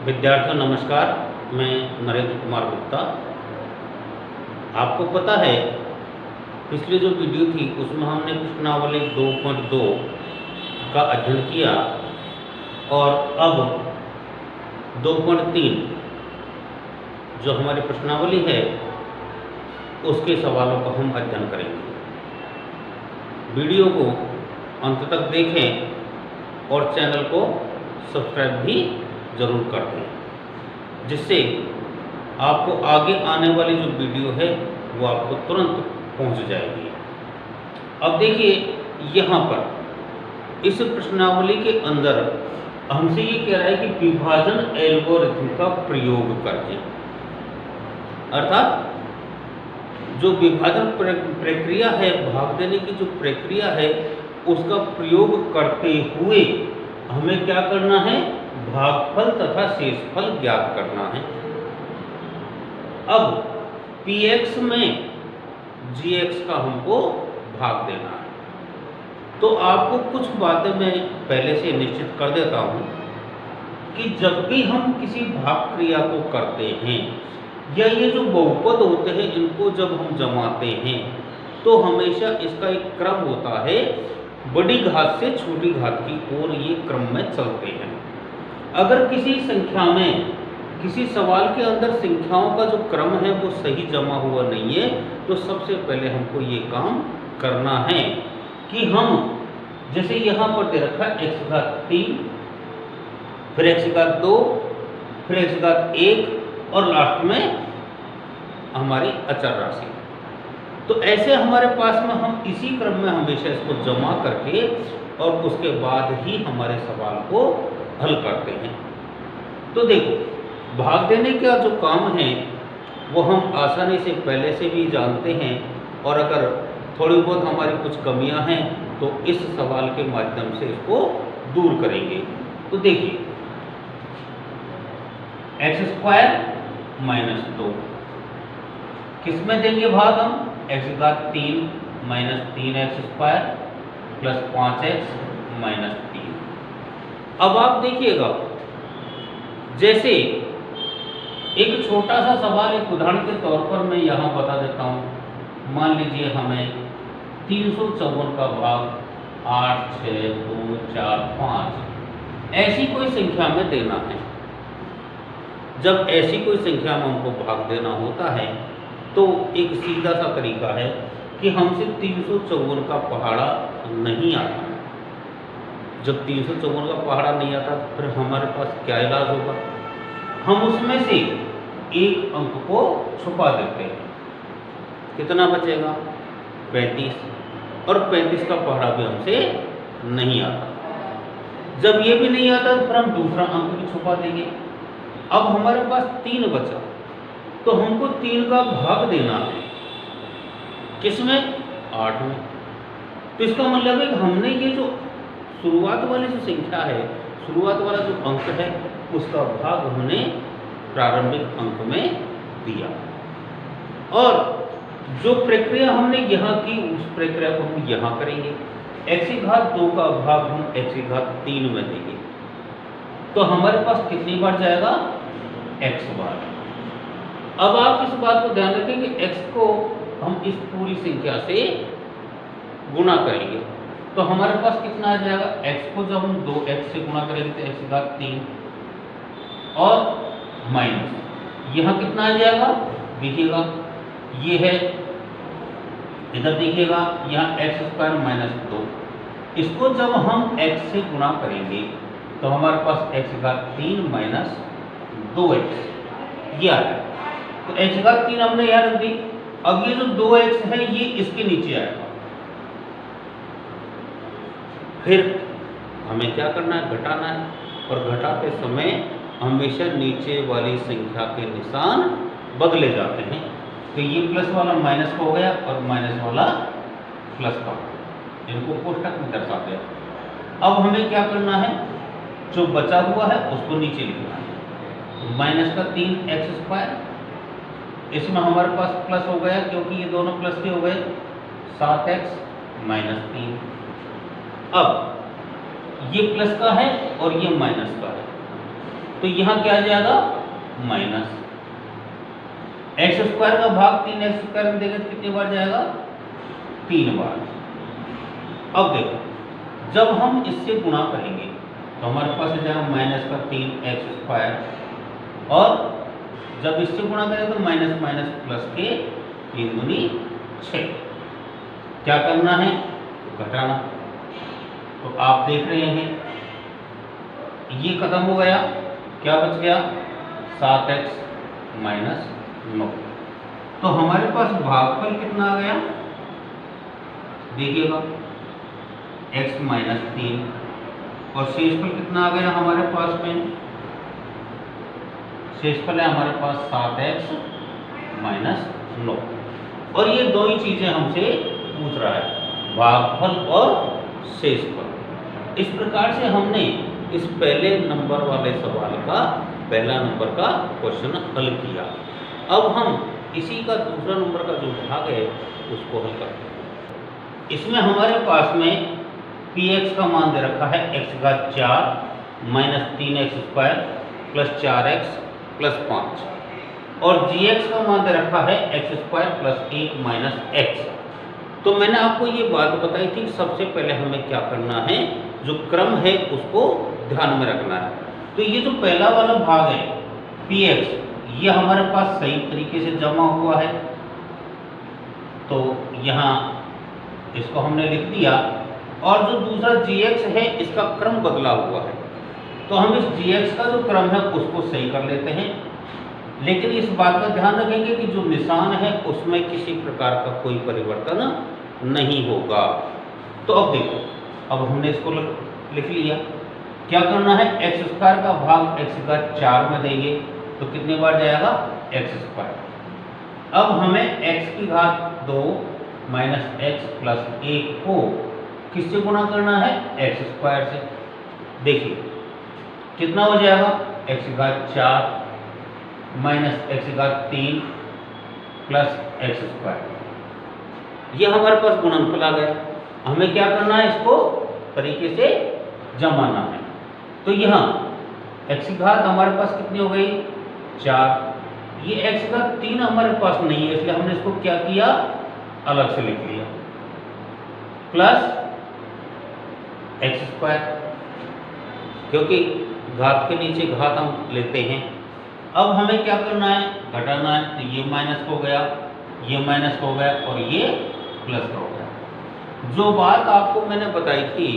विद्यार्थियों नमस्कार। मैं नरेंद्र कुमार गुप्ता। आपको पता है पिछली जो वीडियो थी उसमें हमने प्रश्नावली 2.2 का अध्ययन किया और अब 2.3 जो हमारी प्रश्नावली है उसके सवालों का हम अध्ययन करेंगे। वीडियो को अंत तक देखें और चैनल को सब्सक्राइब भी ज़रूर कर दें, जिससे आपको आगे आने वाली जो वीडियो है वो आपको तुरंत पहुंच जाएगी। अब देखिए यहाँ पर इस प्रश्नावली के अंदर हमसे ये कह रहा है कि विभाजन एल्गोरिथम का प्रयोग करके, अर्थात जो विभाजन प्रक्रिया है, भाग देने की जो प्रक्रिया है उसका प्रयोग करते हुए हमें क्या करना है, भागफल तथा शेषफल ज्ञात करना है। अब px में gx का हमको भाग देना है। तो आपको कुछ बातें मैं पहले से निश्चित कर देता हूं कि जब भी हम किसी भाग क्रिया को करते हैं या ये जो बहुपद होते हैं इनको जब हम जमाते हैं तो हमेशा इसका एक क्रम होता है, बड़ी घात से छोटी घात की ओर ये क्रम में चलते हैं। अगर किसी संख्या में, किसी सवाल के अंदर संख्याओं का जो क्रम है वो सही जमा हुआ नहीं है तो सबसे पहले हमको ये काम करना है कि हम जैसे यहाँ पर दे रखा है x घात 3, फिर x घात 2, फिर x घात 1 और लास्ट में हमारी अचर राशि। तो ऐसे हमारे पास में हम इसी क्रम में हमेशा इसको जमा करके और उसके बाद ही हमारे सवाल को हल करते हैं। तो देखो भाग देने का जो काम है वो हम आसानी से पहले से भी जानते हैं और अगर थोड़ी बहुत हमारी कुछ कमियां हैं तो इस सवाल के माध्यम से इसको दूर करेंगे। तो देखिए x² - 2 किस में देंगे भाग हम, x घात 3 - 3x² प्लस 5x - 3। अब आप देखिएगा जैसे एक छोटा सा सवाल, एक उदाहरण के तौर पर मैं यहाँ बता देता हूँ। मान लीजिए हमें 354 का भाग 8, 6, 2, 4, 5 ऐसी कोई संख्या में देना है। जब ऐसी कोई संख्या में हमको भाग देना होता है तो एक सीधा सा तरीका है कि हमसे 354 का पहाड़ा नहीं आता। जब 354 का पहाड़ा नहीं आता तो फिर हमारे पास क्या इलाज होगा, हम उसमें से एक अंक को छुपा देते हैं। कितना बचेगा, 35, और 35 का पहाड़ा भी हमसे नहीं आता। जब ये भी नहीं आता तो फिर हम दूसरा अंक भी छुपा देंगे। अब हमारे पास 3 बचा तो हमको 3 का भाग देना है, किसमें, 8 में। तो इसका मतलब है कि हमने ये जो शुरुआत वाली जो संख्या है, शुरुआत वाला जो अंक है उसका भाग हमने प्रारंभिक अंक में दिया और जो प्रक्रिया हमने यहाँ की उस प्रक्रिया को हम यहाँ करेंगे। x घात 2 का भाग हम x घात 3 में देंगे तो हमारे पास कितनी बार जाएगा, x बार। अब आप इस बात को ध्यान रखें कि x को हम इस पूरी संख्या से गुणा करेंगे तो हमारे पास कितना आ जाएगा, x को जब हम 2x से गुणा करेंगे तो x घात 3 और माइनस यहाँ कितना आ जाएगा, देखिएगा ये है, इधर देखिएगा यहाँ x² - 2। इसको जब हम x से गुणा करेंगे तो हमारे पास x घात 3 - 2x ये आ जाएगा। तो x घात 3 हमने यहाँ रख दी। अब ये जो 2x है ये इसके नीचे आएगा। फिर हमें क्या करना है, घटाना है, और घटाते समय हमेशा नीचे वाली संख्या के निशान बदले जाते हैं। तो ये प्लस वाला माइनस का हो गया और माइनस वाला प्लस का, इनको कोष्टक में दर्शाते हैं। अब हमें क्या करना है, जो बचा हुआ है उसको नीचे लिखना है। माइनस का 3x², इसमें हमारे पास प्लस हो गया क्योंकि ये दोनों प्लस के हो गए, 7x - 3। अब ये प्लस का है और ये माइनस का है तो यहाँ क्या आ जाएगा माइनस एक्स स्क्वायर का भाग 3x² में देंगे तो कितनी बार जाएगा 3 बार। अब देखो जब हम इससे गुणा करेंगे तो हमारे पास आ जाएगा माइनस का 3x², और जब इससे गुणा करेंगे तो माइनस माइनस प्लस के 3 दूनी 6। क्या करना है घटाना। तो आप देख रहे हैं ये खत्म हो गया, क्या बच गया 7x - 9। तो हमारे पास भागफल कितना आ गया देखिएगा x - 3, और शेषफल कितना आ गया हमारे पास में, शेषफल है हमारे पास 7x - 9। और ये दो ही चीजें हमसे पूछ रहा है, भागफल और शेषफल। इस प्रकार से हमने इस पहले नंबर वाले सवाल का पहला नंबर का क्वेश्चन हल किया। अब हम इसी का दूसरा नंबर का जो भाग है उसको हल करते हैं। इसमें हमारे पास में px का मान दे रखा है x⁴ - 3x² + 4x + 5, और gx का मान दे रखा है x² + 1 - x। तो मैंने आपको ये बात बताई थी, सबसे पहले हमें क्या करना है, जो क्रम है उसको ध्यान में रखना है। तो ये जो पहला वाला भाग है px, ये हमारे पास सही तरीके से जमा हुआ है, तो यहाँ इसको हमने लिख दिया। और जो दूसरा gx है इसका क्रम बदला हुआ है, तो हम इस gx का जो क्रम है उसको सही कर लेते हैं। लेकिन इस बात का ध्यान रखेंगे कि जो निशान है उसमें किसी प्रकार का कोई परिवर्तन नहीं होगा। तो अब देखो, अब हमने इसको लिख लिया। क्या करना है, x² का भाग x⁴ में देंगे तो कितने बार जाएगा x²। अब हमें x⁴ - x + 1 को किससे गुणा करना है, x² से। देखिए कितना हो जाएगा, x⁴ - x⁴ + x²। ये हमारे पास गुणनफल आ गया। हमें क्या करना है, इसको तरीके से जमाना है। तो यहाँ x⁴ हमारे पास कितनी हो गई 4, ये x⁴ हमारे पास नहीं है, इसलिए हमने इसको क्या किया अलग से लिख लिया, प्लस x², क्योंकि घात के नीचे घात हम लेते हैं। अब हमें क्या करना है, घटाना है। तो ये माइनस हो गया, ये माइनस हो गया, और ये प्लस हो गया। जो बात आपको मैंने बताई थी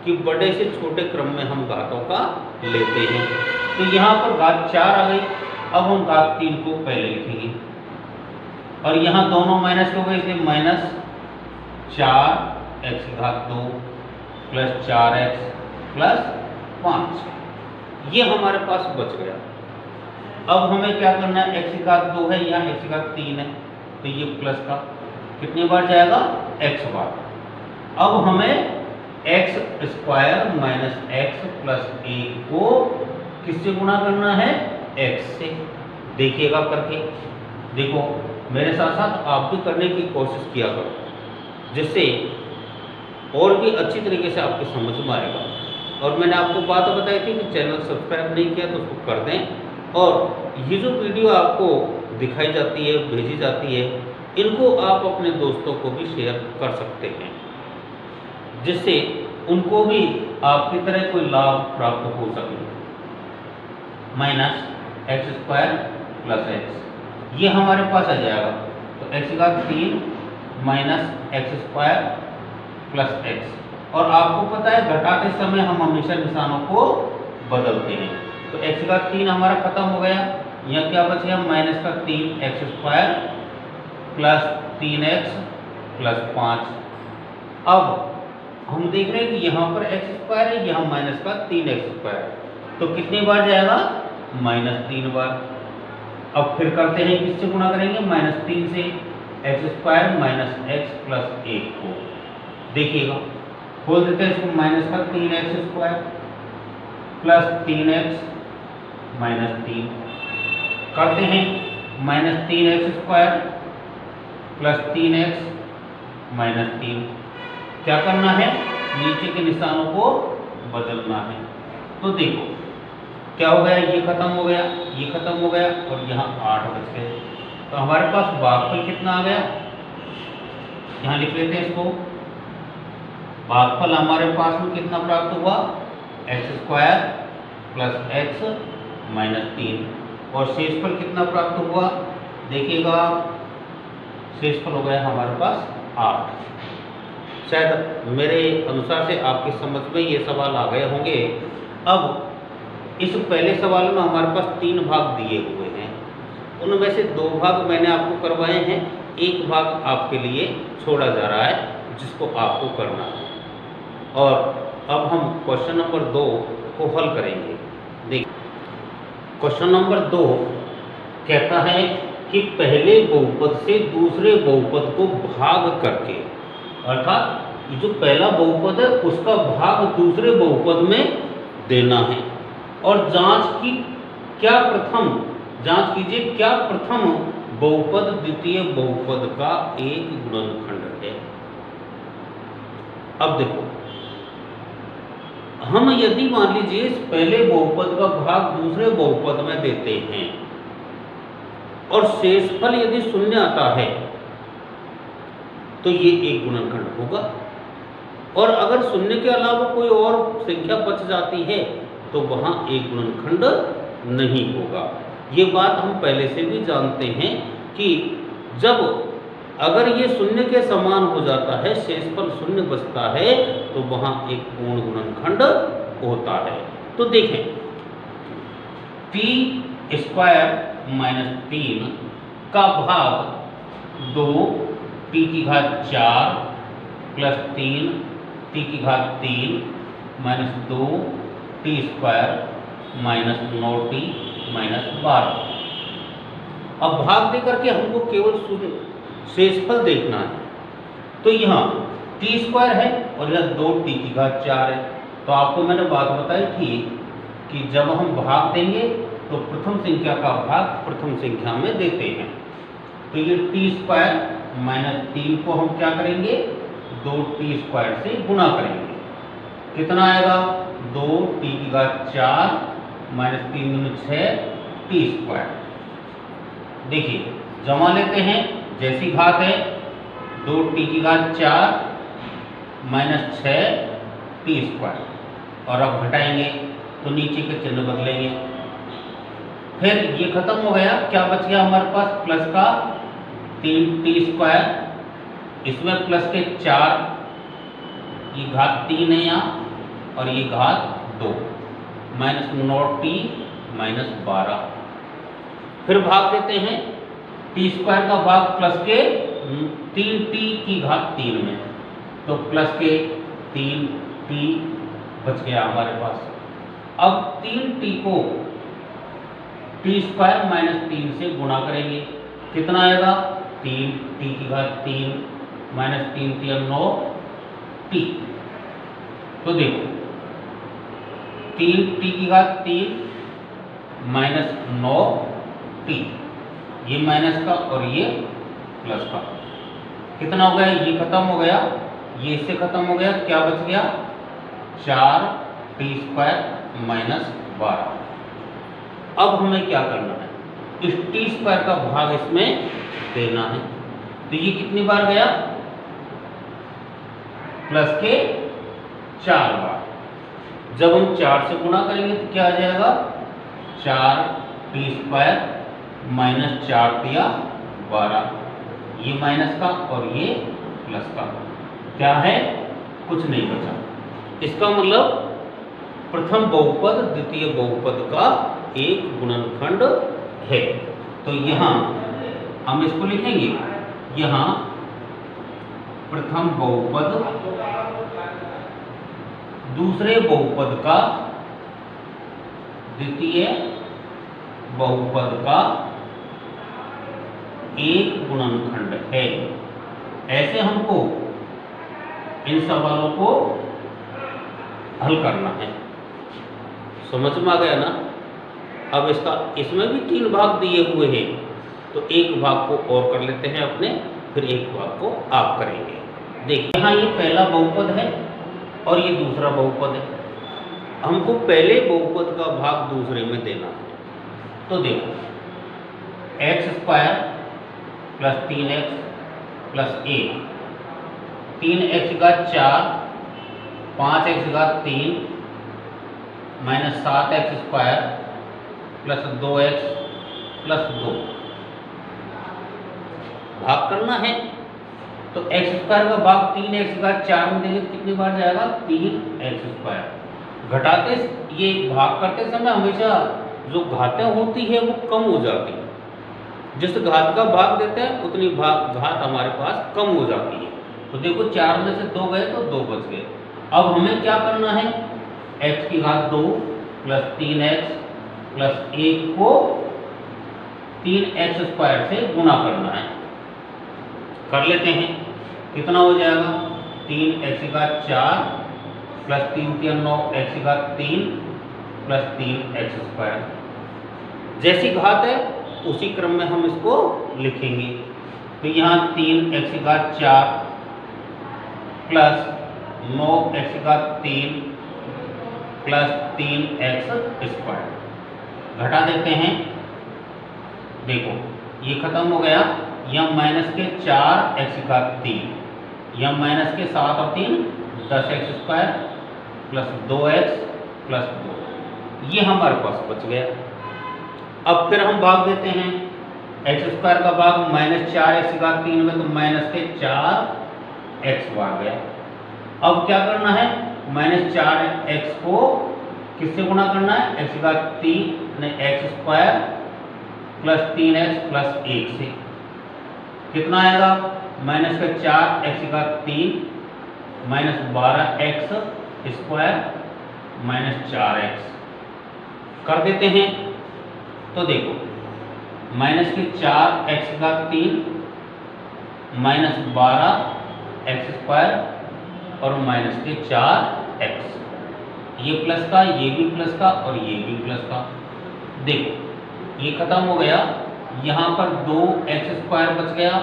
कि बड़े से छोटे क्रम में हम घातों का लेते हैं, तो यहाँ पर घात 4 आ गई। अब हम घात 3 को पहले लिखेंगे, और यहाँ दोनों माइनस हो गए, इसलिए -4x⁴ + 4x + 5, ये हमारे पास बच गया। अब हमें क्या करना है, x⁴ है, यहाँ x⁴ है, तो ये प्लस का कितनी बार जाएगा x बार। अब हमें x² - x + 1 को किससे गुणा करना है, x से। देखिएगा करके, देखो मेरे साथ साथ आप भी करने की कोशिश किया करो, जिससे और भी अच्छी तरीके से आपको समझ में आएगा। और मैंने आपको बात बताई थी कि चैनल सब्सक्राइब नहीं किया तो उसको कर दें, और ये जो वीडियो आपको दिखाई जाती है, भेजी जाती है, इनको आप अपने दोस्तों को भी शेयर कर सकते हैं, जिससे उनको भी आपकी तरह कोई लाभ प्राप्त हो सके। -x² + x, ये हमारे पास आ जाएगा। तो x⁴ - x² + x, और आपको पता है घटाते समय हम हमेशा निशानों को बदलते हैं। तो x⁴ हमारा खत्म हो गया, यहाँ क्या बच गया, -3x² + 3x + 5। अब हम देख रहे हैं कि यहाँ पर x² है, यहाँ -3x², तो कितनी बार जाएगा, -3 बार। अब फिर करते हैं, किससे गुणा करेंगे, -3 से, x² - x + 1 को। देखिएगा खोल देते हैं इसको, -3x² + 3x - 3 करते हैं, -3x² + 3x - 3। क्या करना है, नीचे के निशानों को बदलना है। तो देखो क्या हो गया, ये खत्म हो गया, ये खत्म हो गया और यहाँ 8 बच गए। तो हमारे पास भागफल कितना आ गया, यहाँ लिख लेते हैं इसको। भागफल हमारे पास में कितना प्राप्त हुआ, x² + x - 3। और शेषफल कितना प्राप्त हुआ, देखिएगा शेषफल हो गया हमारे पास 8। शायद मेरे अनुसार से आपकी समझ में ये सवाल आ गए होंगे। अब इस पहले सवाल में हमारे पास 3 भाग दिए हुए हैं, उनमें से 2 भाग मैंने आपको करवाए हैं, 1 भाग आपके लिए छोड़ा जा रहा है जिसको आपको करना है। और अब हम क्वेश्चन नंबर 2 को हल करेंगे। देखिए क्वेश्चन नंबर 2 कहता है कि पहले बहुपद से दूसरे बहुपद को भाग करके, अर्थात ये जो पहला बहुपद है उसका भाग दूसरे बहुपद में देना है। और जांच कीजिए क्या प्रथम बहुपद द्वितीय बहुपद का एक गुणनखंड है। अब देखो, हम यदि मान लीजिए इस पहले बहुपद का भाग दूसरे बहुपद में देते हैं और शेषफल यदि 0 आता है तो ये एक गुणनखंड होगा। और अगर 0 के अलावा कोई और संख्या बच जाती है तो वहां एक गुणनखंड नहीं होगा। ये बात हम पहले से भी जानते हैं कि जब अगर ये 0 के समान हो जाता है, शेषफल 0 बचता है, तो वहां एक पूर्ण गुणनखंड होता है। तो देखें, t² - 3 का भाग 2t⁴ + 3 t⁴ - 2t² - 9t - 12। अब भाग दे करके हमको केवल शेषफल देखना है। तो यहाँ t² है और यह 2t⁴ है। तो आपको मैंने बात बताई थी कि जब हम भाग देंगे तो प्रथम संख्या का भाग प्रथम संख्या में देते हैं। तो ये t² - 3 को हम क्या करेंगे, 2t² से गुणा करेंगे। कितना आएगा, 2t⁴ - 3 × 6 t²। देखिए जमा लेते हैं, जैसी घात है 2t⁴ - 6 t²। और अब घटाएंगे तो नीचे के चिन्ह बदलेंगे। फिर ये खत्म हो गया, क्या बच गया हमारे पास, प्लस का 3t², इसमें प्लस के 4, ये घात 3 है यहाँ और ये घात 2, -9t - 12। फिर भाग देते हैं, t² का भाग प्लस के 3t⁴ में, तो प्लस के 3t बच गया हमारे पास। अब 3t को t² - 3 से गुणा करेंगे, कितना आएगा, 3t⁴ - 3 - 9t। तो देखो 3t⁴ - 9t, ये माइनस का और ये प्लस का, कितना हो गया, ये खत्म हो गया, ये इससे खत्म हो गया, क्या बच गया, 4t² - 12। अब हमें क्या करना है, इस t² का भाग इसमें देना है। तो ये कितनी बार गया, प्लस के 4 बार। जब हम 4 से गुणा करेंगे तो क्या आ जाएगा, 4t² - 4 × 12, ये माइनस का और ये प्लस का, क्या है, कुछ नहीं बचा। इसका मतलब प्रथम बहुपद द्वितीय बहुपद का एक गुणनखंड है। तो यहाँ हम इसको लिखेंगे, यहाँ प्रथम बहुपद दूसरे बहुपद का द्वितीय बहुपद का एक गुणनखंड है। ऐसे हमको इन सवालों को हल करना है। समझ में आ गया ना। अब इसमें भी 3 भाग दिए हुए हैं, तो एक भाग को और कर लेते हैं अपने, फिर एक भाग को आप करेंगे। देखिए यहाँ ये पहला बहुपद है और ये दूसरा बहुपद है। हमको पहले बहुपद का भाग दूसरे में देना है। तो देखो x square plus 3x plus 1, 3x का 4, 5x का 3 minus 7x square plus 2x plus 2 भाग करना है। तो एक्स स्क्वायर का भाग 3x का 4 में देंगे तो कितनी बार जाएगा? 3x square. घटाते ये भाग करते समय हमेशा जो घातें होती है वो कम हो जाती है। जिस घात का भाग देते हैं उतनी घात हमारे पास कम हो जाती है। तो देखो 4 में से 2 गए तो 2 बच गए। अब हमें क्या करना है? x की घात 2 प्लस 3x प्लस 1 को 3x स्क्वायर से गुणा करना है। कर लेते हैं। कितना हो जाएगा? 3x का 4 प्लस 3 3 9 x का 3 प्लस 3x स्क्वायर। जैसी घात है उसी क्रम में हम इसको लिखेंगे। तो यहाँ 3x का 4 प्लस 9x का 3 प्लस 3x स्क्वायर घटा देते हैं। देखो ये खत्म हो गया। यह माइनस के 4x का 3, यह माइनस के 7 और 3 10x square plus 2x plus 2, ये हमारे पास बच गया। अब फिर हम भाग देते हैं। एक्स स्क्वायर का भाग माइनस 4x का 3 में, तो माइनस के 4x आ गया। अब क्या करना है? माइनस 4x को किससे गुणा करना है? एक्स का 3 x square plus 3x plus 1 से। कितना आएगा? माइनस का 4x का 3 minus 12x square minus 4x कर देते हैं। तो देखो माइनस के 4x का 3 माइनस 12x स्क्वायर और माइनस के 4x, ये प्लस का, ये भी प्लस का और ये भी प्लस का। देखो ये खत्म हो गया। यहाँ पर 2x स्क्वायर बच गया।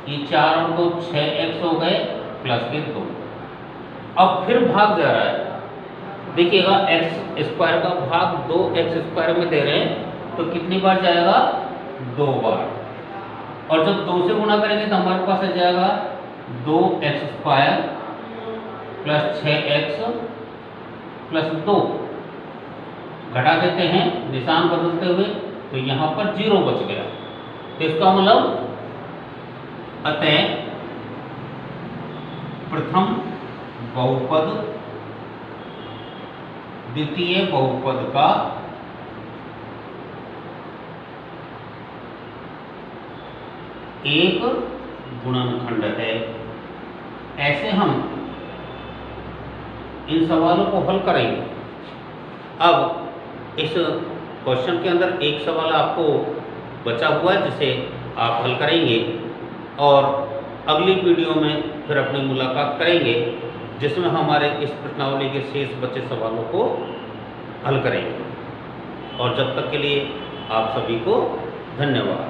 ये 4 और 2 6x हो गए प्लस के 2। अब फिर भाग जा रहा है। देखिएगा एक्स स्क्वायर का भाग 2x स्क्वायर में दे रहे हैं तो कितनी बार जाएगा? 2 बार। और जब 2 से गुणा करेंगे तो हमारे पास आ जाएगा 2x square plus 6x plus 2। घटा देते हैं निशान बदलते हुए, तो यहाँ पर 0 बच गया। तो इसका मतलब अतः प्रथम बहुपद द्वितीय बहुपद का एक गुणनखंड है। ऐसे हम इन सवालों को हल करेंगे। अब इस क्वेश्चन के अंदर एक सवाल आपको बचा हुआ है जिसे आप हल करेंगे और अगली वीडियो में फिर अपनी मुलाकात करेंगे जिसमें हमारे इस प्रश्नावली के शेष बचे सवालों को हल करेंगे। और जब तक के लिए आप सभी को धन्यवाद।